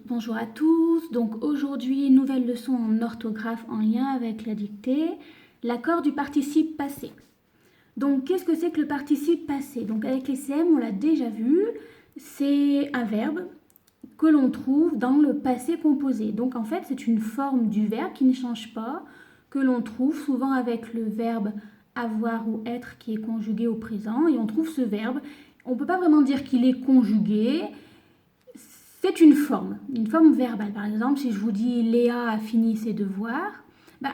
Bonjour à tous. Donc aujourd'hui, nouvelle leçon en orthographe en lien avec la dictée, l'accord du participe passé. Donc qu'est-ce que c'est que le participe passé? Donc avec les CM, on l'a déjà vu, c'est un verbe que l'on trouve dans le passé composé. Donc en fait, c'est une forme du verbe qui ne change pas, que l'on trouve souvent avec le verbe avoir ou être qui est conjugué au présent. Et on trouve ce verbe, on ne peut pas vraiment dire qu'il est conjugué. C'est une forme verbale. Par exemple, si je vous dis Léa a fini ses devoirs,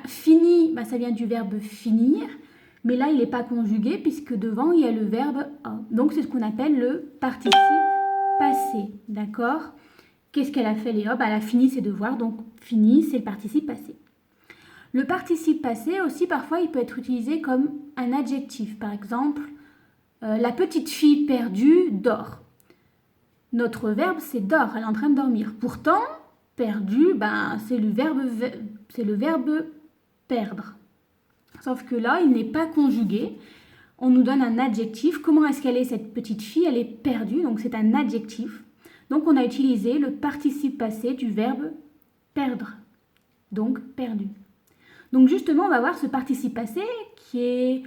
fini, ça vient du verbe finir, mais là il n'est pas conjugué puisque devant il y a le verbe a. Donc c'est ce qu'on appelle le participe passé. D'accord? Qu'est-ce qu'elle a fait Léa? Elle a fini ses devoirs, donc fini c'est le participe passé. Le participe passé aussi parfois il peut être utilisé comme un adjectif. Par exemple, la petite fille perdue dort. Notre verbe, c'est dort, elle est en train de dormir. Pourtant, perdu, c'est le verbe perdre. Sauf que là, il n'est pas conjugué. On nous donne un adjectif. Comment est-ce qu'elle est, cette petite fille? Elle est perdue, donc c'est un adjectif. Donc on a utilisé le participe passé du verbe perdre. Donc perdu. Donc justement, on va voir ce participe passé qui est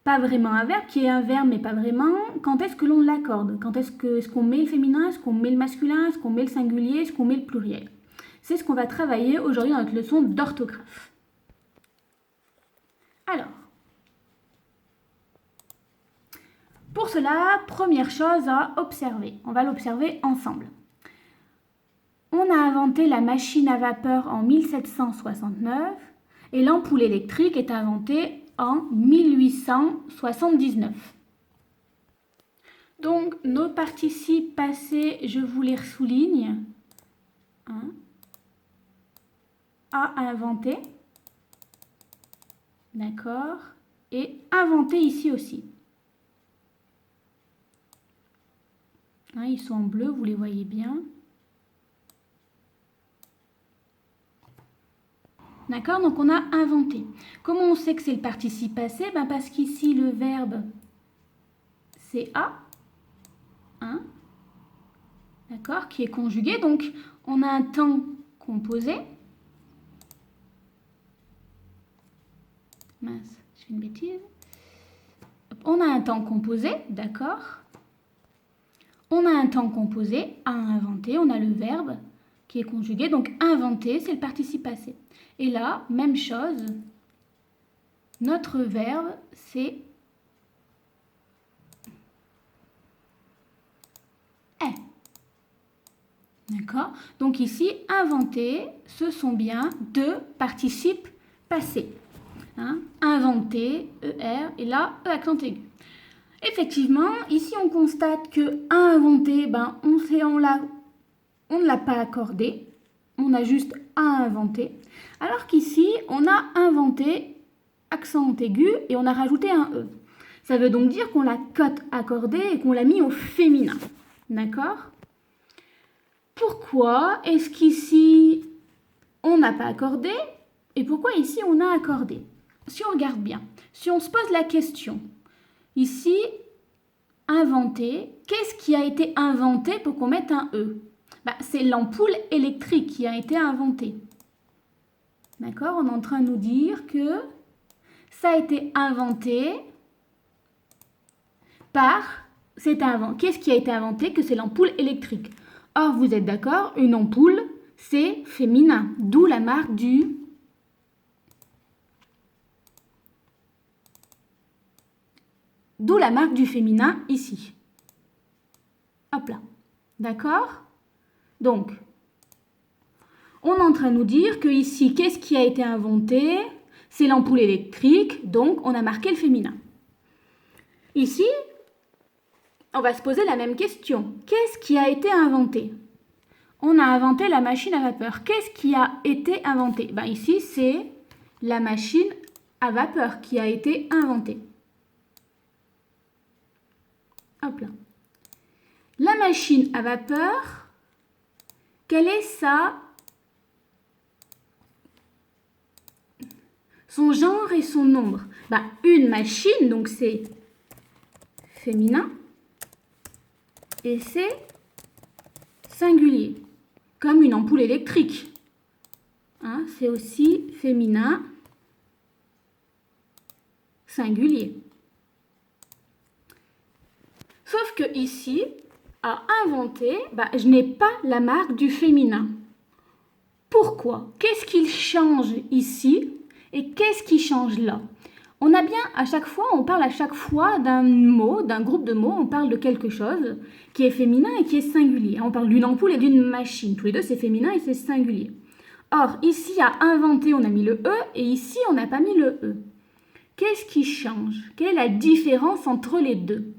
pas vraiment un verbe, qui est un verbe mais pas vraiment. Quand est-ce que l'on l'accorde? Quand est-ce qu'on met le féminin? Est-ce qu'on met le masculin? Est-ce qu'on met le singulier? Est-ce qu'on met le pluriel? C'est ce qu'on va travailler aujourd'hui dans notre leçon d'orthographe. Alors, pour cela, première chose à observer. On va l'observer ensemble. On a inventé la machine à vapeur en 1769 et l'ampoule électrique est inventée en 1879. Donc, nos participes passés, je vous les souligne. A inventé. D'accord. Et inventé ici aussi. Ils sont en bleu, vous les voyez bien. D'accord, donc on a inventé. Comment on sait que c'est le participe passé? Parce qu'ici, le verbe, c'est A. D'accord, qui est conjugué. Donc, on a un temps composé. Mince, je fais une bêtise. On a un temps composé, d'accord. On a un temps composé, à inventer. On a le verbe qui est conjugué. Donc, inventer, c'est le participe passé. Et là, même chose. Notre verbe, c'est est. D'accord? Donc ici, inventer, ce sont bien deux participes passés. Inventer, ER, et là, E accent aigu. Effectivement, ici on constate que inventer, on ne l'a pas accordé, on a juste à inventer. Alors qu'ici, on a inventé, accent aigu, et on a rajouté un E. Ça veut donc dire qu'on l'a cote accordé et qu'on l'a mis au féminin. D'accord? Pourquoi est-ce qu'ici, on n'a pas accordé et pourquoi ici, on a accordé? Si on regarde bien, si on se pose la question, ici, inventer, qu'est-ce qui a été inventé pour qu'on mette un E? C'est l'ampoule électrique qui a été inventée. D'accord? On est en train de nous dire que ça a été inventé par... Qu'est-ce qui a été inventé? Que c'est l'ampoule électrique. Or, vous êtes d'accord, une ampoule, c'est féminin, d'où la marque du... D'où la marque du féminin ici. Hop là. D'accord? Donc, on est en train de nous dire que ici, qu'est-ce qui a été inventé? C'est l'ampoule électrique, donc on a marqué le féminin. Ici, on va se poser la même question. Qu'est-ce qui a été inventé? On a inventé la machine à vapeur. Qu'est-ce qui a été inventé? Ici, c'est la machine à vapeur qui a été inventée. Hop là. La machine à vapeur, quelle est son genre et son nombre? Une machine, donc c'est féminin, et c'est singulier. comme une ampoule électrique. Hein, c'est aussi féminin singulier. Sauf que ici, à inventer, je n'ai pas la marque du féminin. Pourquoi? Qu'est-ce qu'il change ici et qu'est-ce qui change là? On a bien à chaque fois, on parle à chaque fois d'un mot, d'un groupe de mots, on parle de quelque chose qui est féminin et qui est singulier. On parle d'une ampoule et d'une machine. Tous les deux, c'est féminin et c'est singulier. Or, ici, à inventer, on a mis le E et ici, on n'a pas mis le E. Qu'est-ce qui change? Quelle est la différence entre les deux?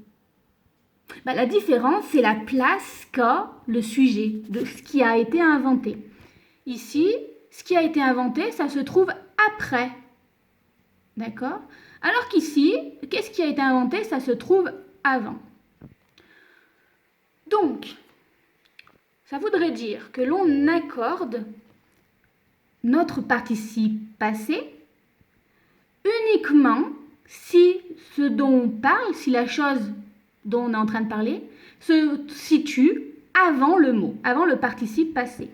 La différence, c'est la place qu'a le sujet de ce qui a été inventé. Ici, ce qui a été inventé, ça se trouve après. D'accord? Alors qu'ici, qu'est-ce qui a été inventé? Ça se trouve avant. Donc, ça voudrait dire que l'on accorde notre participe passé uniquement si ce dont on parle, si la chose dont on est en train de parler, se situe avant le mot, avant le participe passé.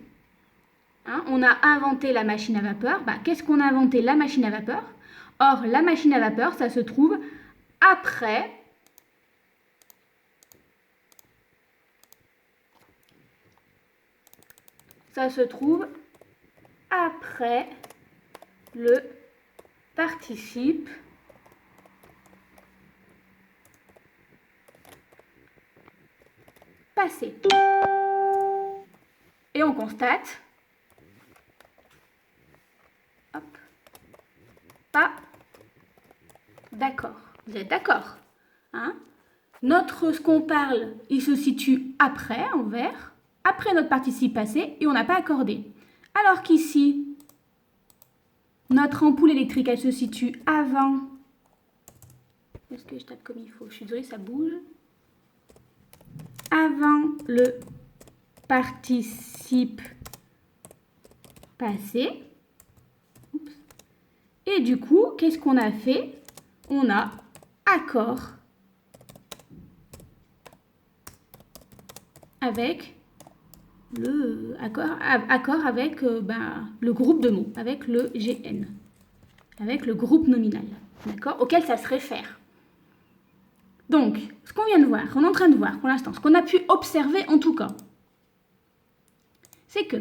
Hein, on a inventé la machine à vapeur. Qu'est-ce qu'on a inventé? La machine à vapeur. Or, la machine à vapeur, ça se trouve après le participe passé. Et on constate, pas d'accord. Vous êtes d'accord? Hein? Ce qu'on parle, il se situe après, en vert, après notre participe passé, et on n'a pas accordé. Alors qu'ici, notre ampoule électrique, elle se situe avant. Est-ce que je tape comme il faut? Je suis désolée, ça bouge. Avant le participe passé. Oups. Et du coup, qu'est-ce qu'on a fait? On a accord avec avec le groupe de mots, avec le GN, avec le groupe nominal, d'accord, auquel ça se réfère. Donc, ce qu'on vient de voir, qu'on est en train de voir pour l'instant, ce qu'on a pu observer en tout cas, c'est que,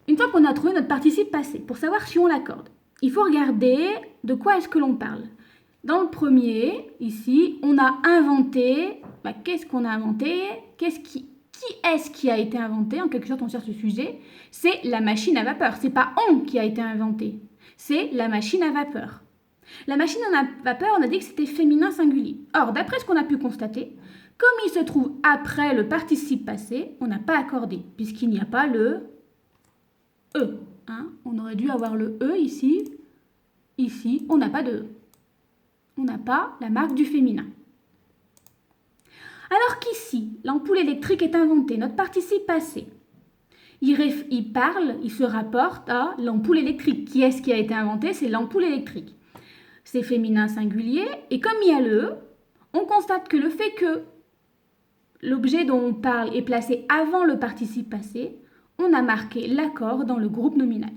une fois qu'on a trouvé notre participe passé, pour savoir si on l'accorde, il faut regarder de quoi est-ce que l'on parle. Dans le premier, ici, on a inventé, qu'est-ce qu'on a inventé? Qui est-ce qui a été inventé? En quelque sorte, on cherche ce sujet. C'est la machine à vapeur. C'est pas on qui a été inventé. C'est la machine à vapeur. La machine à vapeur, on a dit que c'était féminin singulier. Or, d'après ce qu'on a pu constater, comme il se trouve après le participe passé, on n'a pas accordé, puisqu'il n'y a pas le E. Hein, on aurait dû avoir le E ici. Ici, on n'a pas de E. On n'a pas la marque du féminin. Alors qu'ici, l'ampoule électrique est inventée, notre participe passé, il se rapporte à l'ampoule électrique. Qui est-ce qui a été inventé? C'est l'ampoule électrique. C'est féminin singulier, et comme il y a le E, on constate que le fait que l'objet dont on parle est placé avant le participe passé, on a marqué l'accord dans le groupe nominal.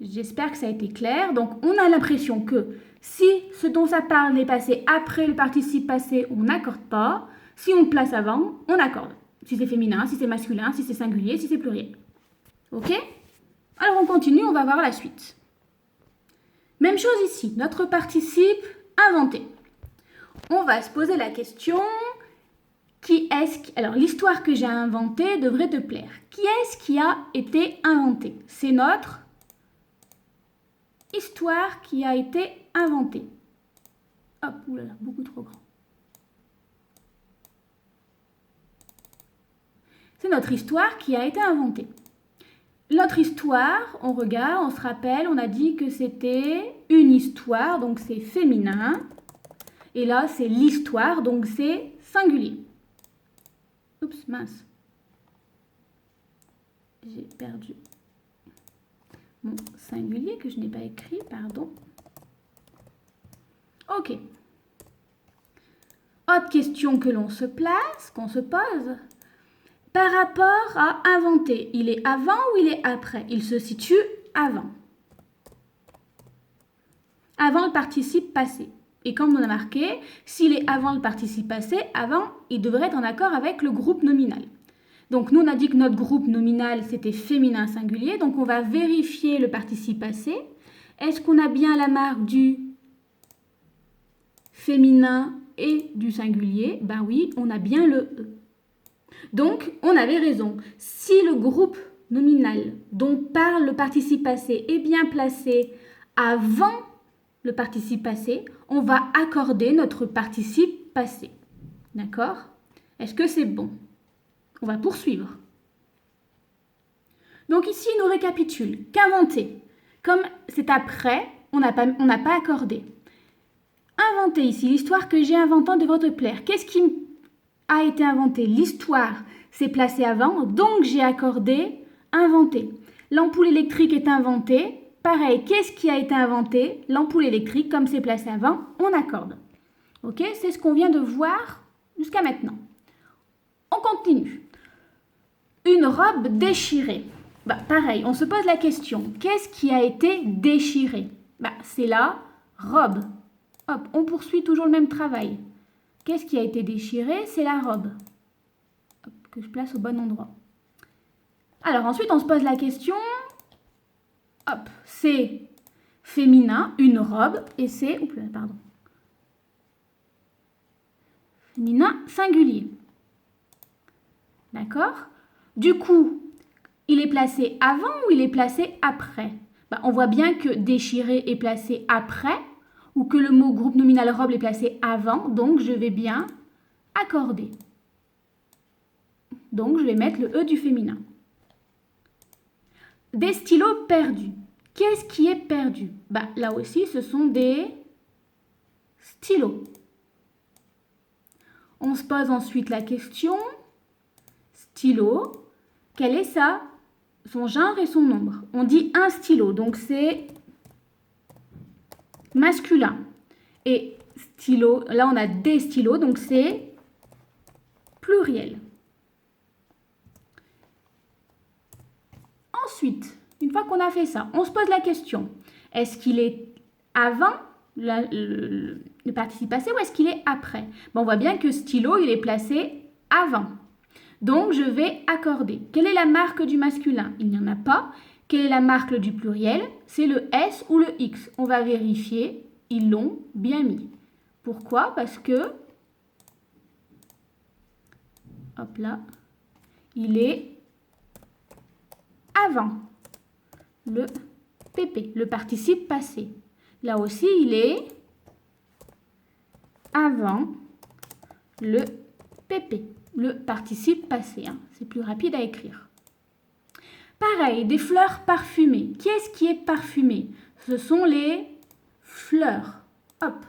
J'espère que ça a été clair. Donc, on a l'impression que si ce dont ça parle est passé après le participe passé, on n'accorde pas. Si on le place avant, on accorde. Si c'est féminin, si c'est masculin, si c'est singulier, si c'est pluriel. Ok? Alors, on continue, on va voir la suite. Même chose ici, notre participe inventé. On va se poser la question, alors, l'histoire que j'ai inventée devrait te plaire. Qui est-ce qui a été inventé? C'est notre histoire qui a été inventée. Hop, oulala, beaucoup trop grand. C'est notre histoire qui a été inventée. Notre histoire, on regarde, on se rappelle, on a dit que c'était une histoire, donc c'est féminin. Et là, c'est l'histoire, donc c'est singulier. Oups, mince. J'ai perdu mon singulier que je n'ai pas écrit, pardon. Ok. Autre question que l'on se place, qu'on se pose. Par rapport à inventer, il est avant ou il est après? Il se situe avant. Avant le participe passé. Et comme on a marqué, s'il est avant le participe passé, avant, il devrait être en accord avec le groupe nominal. Donc nous, on a dit que notre groupe nominal, c'était féminin singulier. Donc on va vérifier le participe passé. Est-ce qu'on a bien la marque du féminin et du singulier? Ben oui, on a bien le E. Donc, on avait raison. Si le groupe nominal dont parle le participe passé est bien placé avant le participe passé, on va accorder notre participe passé. D'accord? Est-ce que c'est bon? On va poursuivre. Donc ici, il nous récapitule. Qu'inventer? Comme c'est après, on n'a pas accordé. Inventer ici, l'histoire que j'ai inventée devrait te plaire. Qu'est-ce qui a été inventé? L'histoire s'est placée avant, donc j'ai accordé inventé. L'ampoule électrique est inventée. Pareil, qu'est-ce qui a été inventé? L'ampoule électrique, comme c'est placé avant, on accorde. Ok, c'est ce qu'on vient de voir jusqu'à maintenant. On continue. Une robe déchirée. Bah, pareil, on se pose la question. Qu'est-ce qui a été déchiré? Bah, c'est la robe. Hop, on poursuit toujours le même travail. Qu'est-ce qui a été déchiré? C'est la robe. Hop, que je place au bon endroit. Alors ensuite, on se pose la question. Hop, c'est féminin, une robe, et c'est, pardon, féminin singulier. D'accord? Du coup, il est placé avant ou il est placé après? Ben, on voit bien que déchirer est placé après, ou que le mot groupe nominal robe est placé avant, donc je vais bien accorder. Donc je vais mettre le E du féminin. Des stylos perdus. Qu'est-ce qui est perdu? Bah, là aussi, ce sont des stylos. On se pose ensuite la question, stylo, quel est son genre et son nombre? On dit un stylo, donc c'est masculin. Et stylo, là on a des stylos, donc c'est pluriel. Ensuite, une fois qu'on a fait ça, on se pose la question, est-ce qu'il est avant le participe passé ou est-ce qu'il est après? Bon, on voit bien que stylo, il est placé avant. Donc, je vais accorder. Quelle est la marque du masculin? Il n'y en a pas. Quelle est la marque du pluriel? C'est le S ou le X. On va vérifier. Ils l'ont bien mis. Pourquoi? Parce que, hop là, il est avant le PP, le participe passé. Là aussi, il est avant le PP, le participe passé. Hein. C'est plus rapide à écrire. Pareil, des fleurs parfumées. Qu'est-ce qui est parfumé? Ce sont les fleurs. Hop.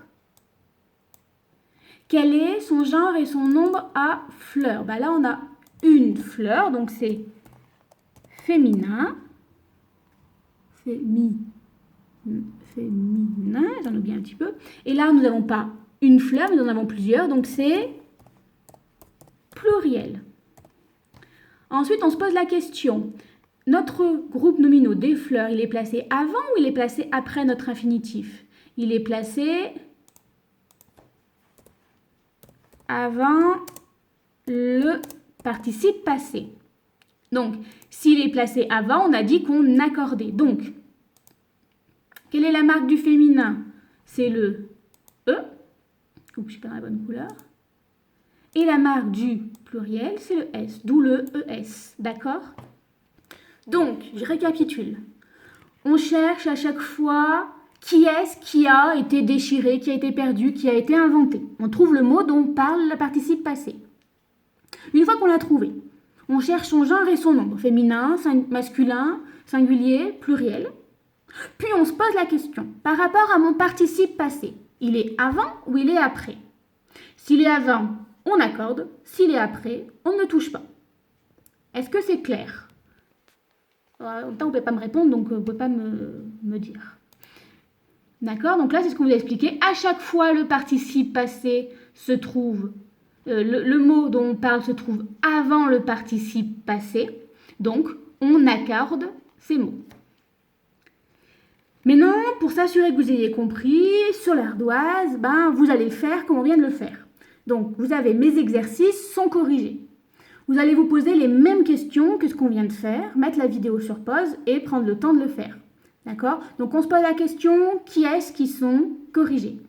Quel est son genre et son nombre à fleurs? Bah là, on a une fleur, donc c'est féminin. Féminin, j'en oublie un petit peu. Et là, nous n'avons pas une fleur, mais nous en avons plusieurs, donc c'est pluriel. Ensuite, on se pose la question. Notre groupe nominaux des fleurs, il est placé avant ou il est placé après notre infinitif? Il est placé avant le participe passé. Donc, s'il est placé avant, on a dit qu'on accordait. Donc, quelle est la marque du féminin? C'est le E. Oups, je ne suis pas dans la bonne couleur. Et la marque du pluriel, c'est le S, d'où le ES. D'accord? Donc, je récapitule. On cherche à chaque fois qui est-ce qui a été déchiré, qui a été perdu, qui a été inventé. On trouve le mot dont parle le participe passé. Une fois qu'on l'a trouvé, on cherche son genre et son nombre, féminin, masculin, singulier, pluriel. Puis on se pose la question, par rapport à mon participe passé, il est avant ou il est après? S'il est avant, on accorde. S'il est après, on ne touche pas. Est-ce que c'est clair? En même temps, vous ne pouvez pas me répondre, donc vous ne pouvez pas me dire. D'accord? Donc là, c'est ce qu'on vous a expliqué. À chaque fois, le participe passé se trouve le mot dont on parle se trouve avant le participe passé. Donc, on accorde ces mots. Maintenant, pour s'assurer que vous ayez compris, sur l'ardoise, vous allez faire comme on vient de le faire. Donc, vous avez mes exercices sont corrigés. Vous allez vous poser les mêmes questions que ce qu'on vient de faire, mettre la vidéo sur pause et prendre le temps de le faire. D'accord? Donc, on se pose la question, qui est-ce qui sont corrigés?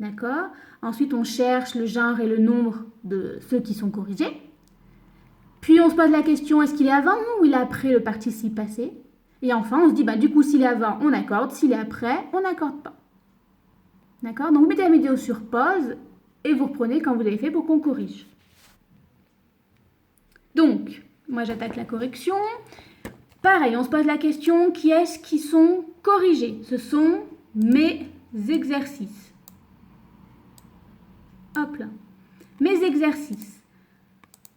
D'accord? Ensuite, on cherche le genre et le nombre de ceux qui sont corrigés. Puis, on se pose la question, est-ce qu'il est avant ou il est après le participe passé? Et enfin, on se dit, du coup, s'il est avant, on accorde. S'il est après, on n'accorde pas. D'accord? Donc, vous mettez la vidéo sur pause et vous reprenez quand vous avez fait pour qu'on corrige. Donc, moi, j'attaque la correction. Pareil, on se pose la question, qui est-ce qui sont corrigés? Ce sont mes exercices. Hop là. Mes exercices.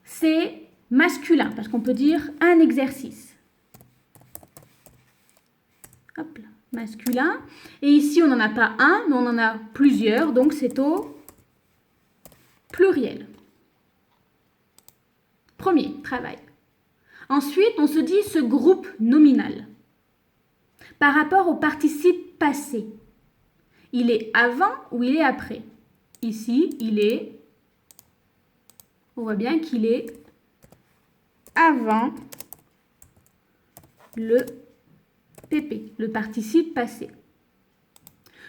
C'est masculin, parce qu'on peut dire un exercice. Hop là, masculin. Et ici, on n'en a pas un, mais on en a plusieurs, donc c'est au pluriel. Premier, travail. Ensuite, on se dit ce groupe nominal. Par rapport au participe passé, il est avant ou il est après? Ici, on voit bien qu'il est avant le PP, le participe passé.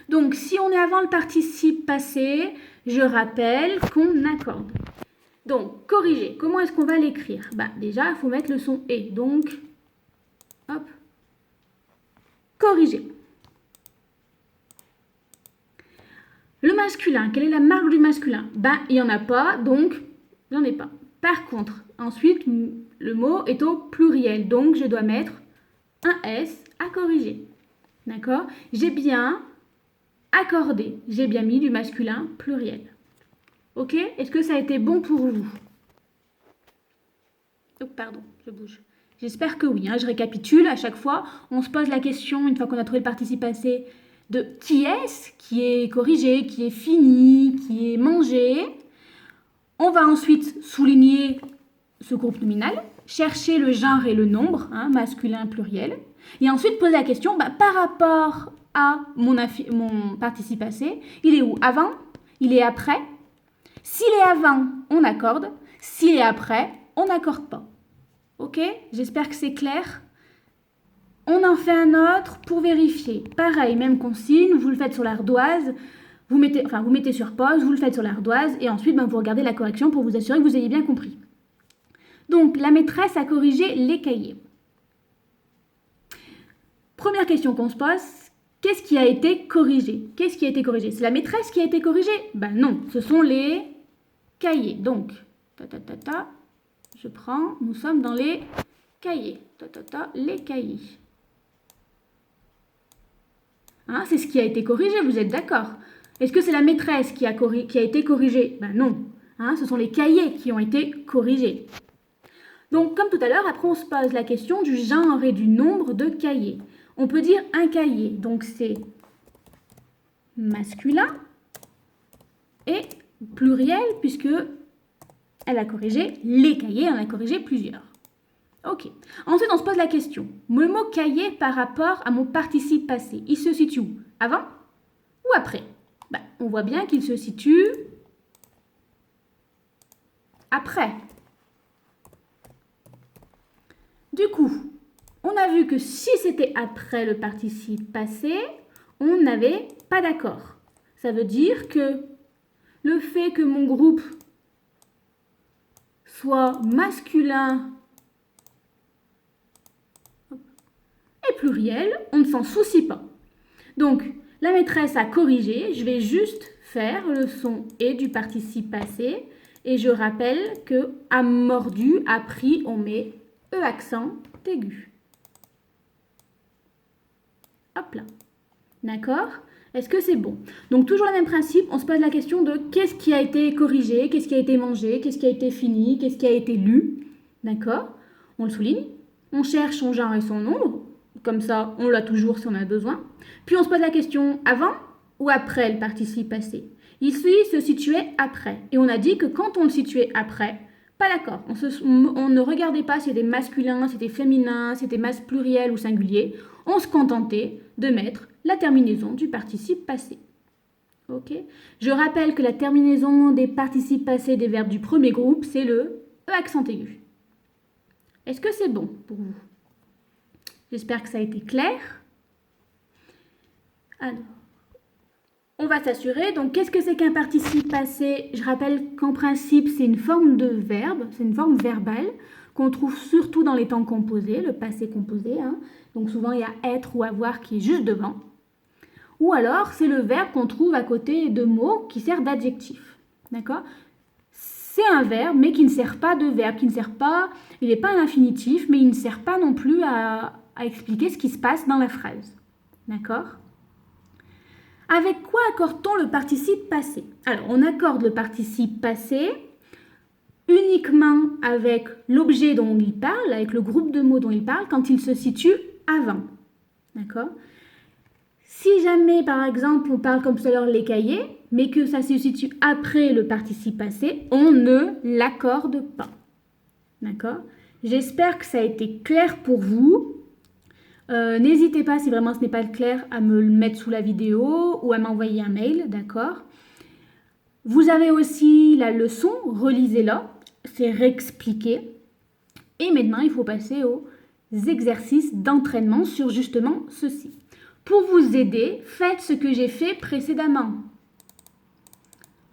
Donc, si on est avant le participe passé, je rappelle qu'on accorde. Donc, corriger, comment est-ce qu'on va l'écrire? Déjà, il faut mettre le son « et ». Donc, hop, corriger. Le masculin, quelle est la marque du masculin? Il n'y en a pas, donc, j'en ai pas. Par contre, ensuite, le mot est au pluriel, donc je dois mettre un S à corriger. D'accord? J'ai bien accordé, j'ai bien mis du masculin pluriel. Ok? Est-ce que ça a été bon pour vous? Oh, pardon, je bouge. J'espère que oui. Je récapitule à chaque fois. On se pose la question, une fois qu'on a trouvé le participe passé, de qui est-ce qui est corrigé, qui est fini, qui est mangé. On va ensuite souligner ce groupe nominal, chercher le genre et le nombre, masculin, pluriel. Et ensuite poser la question, par rapport à mon participe passé, il est où? Avant? Il est après? S'il est avant, on accorde. S'il est après, on n'accorde pas. Ok? J'espère que c'est clair. On en fait un autre pour vérifier. Pareil, même consigne, vous le faites sur l'ardoise. Vous mettez sur pause, vous le faites sur l'ardoise. Et ensuite, vous regardez la correction pour vous assurer que vous ayez bien compris. Donc, la maîtresse a corrigé les cahiers. Première question qu'on se pose, qu'est-ce qui a été corrigé? Qu'est-ce qui a été corrigé? C'est la maîtresse qui a été corrigée? Non, ce sont les cahiers. Donc, je prends, nous sommes dans les cahiers. Les cahiers. C'est ce qui a été corrigé, vous êtes d'accord? Est-ce que c'est la maîtresse qui a été corrigée? Non. Ce sont les cahiers qui ont été corrigés. Donc, comme tout à l'heure, après on se pose la question du genre et du nombre de cahiers. On peut dire un cahier, donc c'est masculin et pluriel puisque elle a corrigé les cahiers, on a corrigé plusieurs. Ok. Ensuite, on se pose la question. Le mot cahier par rapport à mon participe passé, il se situe où? Avant ou après? On voit bien qu'il se situe après. Du coup, on a vu que si c'était après le participe passé, on n'avait pas d'accord. Ça veut dire que le fait que mon groupe soit masculin et pluriel, on ne s'en soucie pas. Donc, la maîtresse a corrigé, je vais juste faire le son « et » du participe passé et je rappelle que a mordu, a pris, on met E accent aigu. Hop là. D'accord? Est-ce que c'est bon? Donc, toujours le même principe, on se pose la question de qu'est-ce qui a été corrigé, qu'est-ce qui a été mangé, qu'est-ce qui a été fini, qu'est-ce qui a été lu. D'accord? On le souligne. On cherche son genre et son nombre. Comme ça, on l'a toujours si on a besoin. Puis, on se pose la question avant ou après le participe passé. Ici, il se situait après. Et on a dit que quand on le situait après, pas d'accord. On ne regardait pas si c'était masculin, si c'était féminin, si c'était pluriel ou singulier. On se contentait de mettre la terminaison du participe passé. Ok. Je rappelle que la terminaison des participes passés des verbes du premier groupe, c'est le E accent aigu. Est-ce que c'est bon pour vous? J'espère que ça a été clair. Alors, on va s'assurer. Donc, qu'est-ce que c'est qu'un participe passé? Je rappelle qu'en principe, c'est une forme de verbe, c'est une forme verbale qu'on trouve surtout dans les temps composés, le passé composé. Hein. Donc, souvent, il y a être ou avoir qui est juste devant. Ou alors, c'est le verbe qu'on trouve à côté de mots qui sert d'adjectif. D'accord? C'est un verbe, mais qui ne sert pas de verbe, qui ne sert pas, il n'est pas un infinitif, mais il ne sert pas non plus à expliquer ce qui se passe dans la phrase. D'accord? Avec quoi accorde-t-on le participe passé? Alors, on accorde le participe passé uniquement avec l'objet dont il parle, avec le groupe de mots dont il parle, quand il se situe avant. D'accord? Si jamais, par exemple, on parle comme tout à l'heure les cahiers, mais que ça se situe après le participe passé, on ne l'accorde pas. D'accord? J'espère que ça a été clair pour vous. N'hésitez pas, si vraiment ce n'est pas clair, à me le mettre sous la vidéo ou à m'envoyer un mail, d'accord? Vous avez aussi la leçon, relisez-la, c'est réexpliqué. Et maintenant, il faut passer aux exercices d'entraînement sur justement ceci. Pour vous aider, faites ce que j'ai fait précédemment.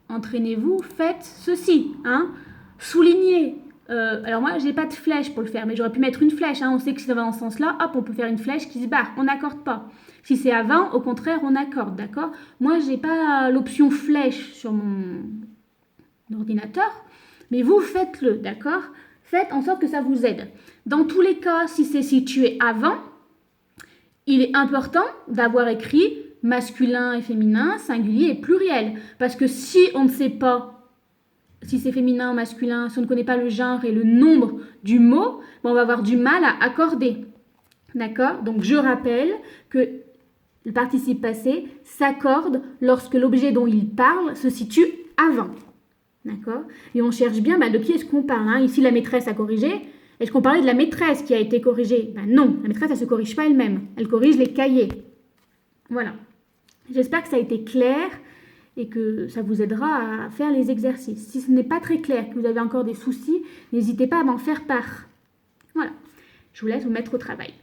Entraînez-vous, faites ceci, hein? Soulignez. Alors moi, j'ai pas de flèche pour le faire, mais j'aurais pu mettre une flèche. Hein. On sait que si ça va dans ce sens-là, hop, on peut faire une flèche qui se barre. On n'accorde pas. Si c'est avant, au contraire, on accorde, d'accord? Moi, j'ai pas l'option flèche sur mon ordinateur, mais vous faites-le, d'accord? Faites en sorte que ça vous aide. Dans tous les cas, si c'est situé avant, il est important d'avoir écrit masculin et féminin, singulier et pluriel. Parce que si on ne sait pas si c'est féminin, masculin, si on ne connaît pas le genre et le nombre du mot, on va avoir du mal à accorder. D'accord? Donc, je rappelle que le participe passé s'accorde lorsque l'objet dont il parle se situe avant. D'accord? Et on cherche bien de qui est-ce qu'on parle. Hein? Ici, la maîtresse a corrigé. Est-ce qu'on parlait de la maîtresse qui a été corrigée? Non, la maîtresse, elle ne se corrige pas elle-même. Elle corrige les cahiers. Voilà. J'espère que ça a été clair et que ça vous aidera à faire les exercices. Si ce n'est pas très clair, que vous avez encore des soucis, n'hésitez pas à m'en faire part. Voilà, je vous laisse vous mettre au travail.